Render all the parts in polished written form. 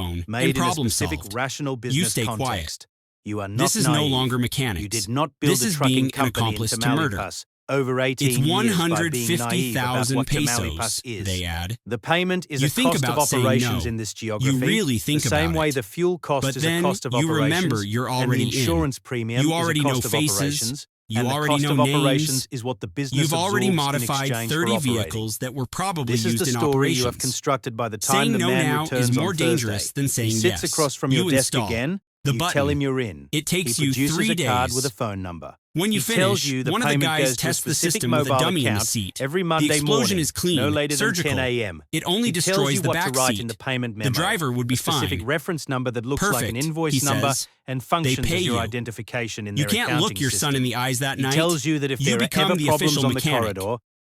phone made and in a problem specific solved. rational business stay quiet. context. You are not This is no naive. longer mechanics. You did not build This a is trucking being an company accomplice in to murder. Tamaulipas over 18 It's years by being naive about 150,000 what pesos, Tamaulipas is. they add. The payment is You a think cost of about saying operations no. in this geography. You really think the same about way it. the fuel cost But is then a cost of you operations, remember you're and already the insurance in. premium You is already a know cost of faces. operations. You and already the cost know of names. operations is what the business You've already absorbs in modified exchange 30 for operating. vehicles that were probably This is used the in story operations. you have constructed by the time Saying the no man now returns is more on dangerous Thursday. than saying he yes. sits across from your You desk install again. the you button. tell him you're in. It takes he you produces 3 a card days. with a phone number. When you he finish, tells you the one of the payment guys goes to a tests the specific system with a mobile dummy in the account seat. every Monday The explosion morning, is clean, no later surgical. than 10 a.m. It only he destroys tells you the what back to write seat. in the payment memo. The driver would be a specific fine. reference number that looks like an Perfect, invoice he number says. and functions pay as your you. identification in You their can't accounting look your system. son in the eyes that He night. tells you that if You there are become ever the problems official on the mechanic. corridor,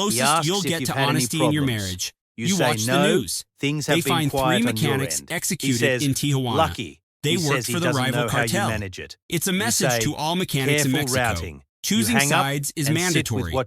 closest asks you'll if get you've to had any honesty in your problems. marriage. You You say watch no, the news. things have They been find quiet 3 on your mechanics end. executed He says, in Tijuana. lucky. They He worked says he for the doesn't rival know how you Cartel. manage it. It's a You message say, to all mechanics in careful Mexico. routing. Choosing You hang up sides is and sit with mandatory. what